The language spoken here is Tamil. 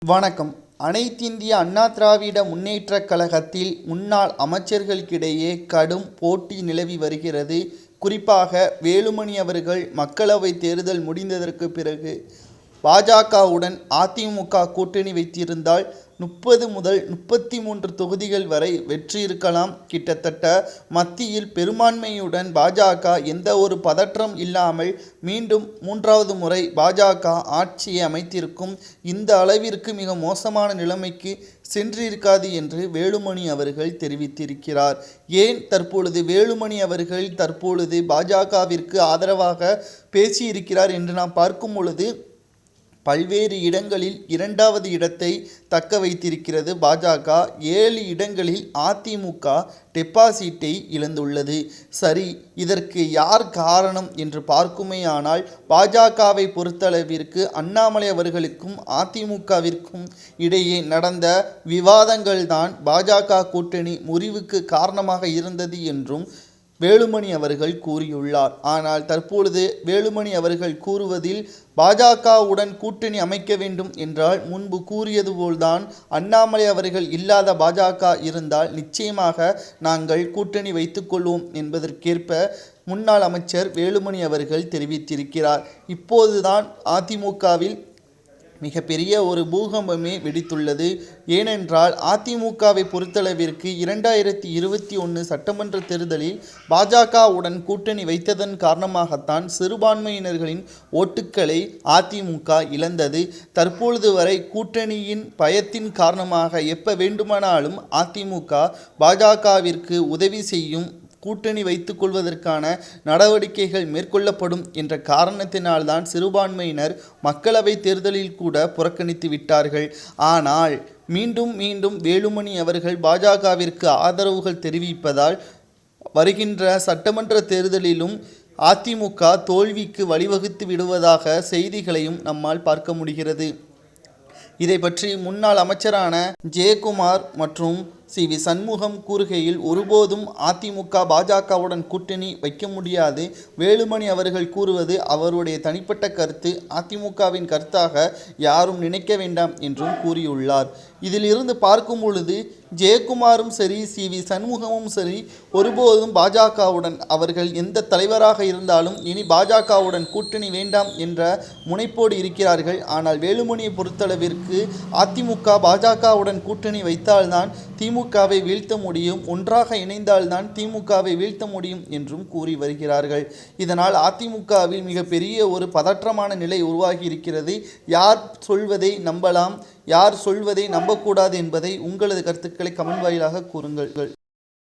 வணக்கம். அனைத்திந்திய அண்ணா திராவிட முன்னேற்றக் கழகத்தில் முன்னாள் அமைச்சர்களுக்கிடையே கடும் போட்டி நிலவி வருகிறது. குறிப்பாக வேலுமணி அவர்கள் மக்களவைத் தேர்தல் முடிந்ததற்கு பிறகு பாஜகவுடன் அதிமுக கூட்டணி வைத்திருந்தால் 30 முதல் 33 தொகுதிகள் வரை வெற்றியிருக்கலாம். கிட்டத்தட்ட மத்தியில் பெரும்பான்மையுடன் பாஜக எந்த ஒரு பதற்றம் இல்லாமல் மீண்டும் 3வது முறை பாஜக ஆட்சியை அமைத்திருக்கும். இந்த அளவிற்கு மிக மோசமான நிலைமைக்கு சென்றிருக்காது என்று வேலுமணி அவர்கள் தெரிவித்திருக்கிறார். ஏன் தற்பொழுது வேலுமணி அவர்கள் தற்பொழுது பாஜகவிற்கு ஆதரவாக பேசியிருக்கிறார் என்று நாம் பார்க்கும் பொழுது பல்வேறு இடங்களில் 2வது இடத்தை தக்க வைத்திருக்கிறது பாஜக. 7 இடங்களில் அதிமுக டெபாசிட்டை இழந்துள்ளது. சரி, இதற்கு யார் காரணம் என்று பார்க்குமேயானால் பாஜகவை பொறுத்தளவிற்கு அண்ணாமலை அவர்களுக்கும் அதிமுகவிற்கும் இடையே நடந்த விவாதங்கள்தான் பாஜக கூட்டணி முறிவுக்கு காரணமாக இருந்தது என்றும் வேலுமணி அவர்கள் கூறியுள்ளார். ஆனால் தற்பொழுது வேலுமணி அவர்கள் கூறுவதில் பாஜகவுடன் கூட்டணி அமைக்க வேண்டும் என்றால் முன்பு கூறியது போல்தான் அண்ணாமலை அவர்கள் இல்லாத பாஜக இருந்தால் நிச்சயமாக நாங்கள் கூட்டணி வைத்துக்கொள்வோம் என்பதற்கேற்ப முன்னாள் அமைச்சர் வேலுமணி அவர்கள் தெரிவித்திருக்கிறார். இப்போதுதான் அதிமுகவில் மிகப்பெரிய ஒரு பூகம்பமே வெடித்துள்ளது. ஏனென்றால் அதிமுகவை பொறுத்தளவிற்கு 2021 சட்டமன்ற தேர்தலில் பாஜகவுடன் கூட்டணி வைத்ததன் காரணமாகத்தான் சிறுபான்மையினர்களின் ஓட்டுக்களை அதிமுக இழந்தது. தற்பொழுது வரை கூட்டணியின் பயத்தின் காரணமாக எப்ப வேண்டுமானாலும் அதிமுக பாஜகவிற்கு உதவி செய்யும், கூட்டணி வைத்துக் கொள்வதற்கான நடவடிக்கைகள் மேற்கொள்ளப்படும் என்ற காரணத்தினால்தான் சிறுபான்மையினர் மக்களவை தேர்தலில் கூட புறக்கணித்து விட்டார்கள். ஆனால் மீண்டும் வேலுமணி அவர்கள் பாஜகவிற்கு ஆதரவுகள் தெரிவிப்பதால் வருகின்ற சட்டமன்ற தேர்தலிலும் அதிமுக தோல்விக்கு வழிவகுத்து விடுவதாக செய்திகளையும் நம்மால் பார்க்க முடிகிறது. இதை பற்றி முன்னாள் அமைச்சரான ஜெயக்குமார் மற்றும் சி.வி. சண்முகம் கூறுகையில், ஒருபோதும் அதிமுக பாஜகவுடன் கூட்டணி வைக்க முடியாது. வேலுமணி அவர்கள் கூறுவது அவருடைய தனிப்பட்ட கருத்து, அதிமுகவின் கருத்தாக யாரும் நினைக்க வேண்டாம் என்றும் கூறியுள்ளார். இதிலிருந்து பார்க்கும் பொழுது ஜெயக்குமாரும் சரி, சி.வி. சண்முகமும் சரி, ஒருபோதும் பாஜகவுடன் அவர்கள் எந்த தலைவராக இருந்தாலும் இனி பாஜகவுடன் கூட்டணி வேண்டாம் என்ற முனைப்போடு இருக்கிறார்கள். ஆனால் வேலுமணியை பொறுத்தளவிற்கு அதிமுக பாஜகவுடன் கூட்டணி வைத்தால்தான் திமுகவை வீழ்த்த முடியும், ஒன்றாக இணைந்தால்தான் திமுகவை வீழ்த்த முடியும் என்றும் கூறி வருகிறார்கள். இதனால் அதிமுகவில் மிகப்பெரிய ஒரு பதற்றமான நிலை உருவாகி இருக்கிறது. யார் சொல்வதை நம்பலாம், யார் சொல்வதை நம்பக்கூடாது என்பதை உங்களது கருத்துக்களை கமெண்ட் வாயிலாக கூறுங்கள்.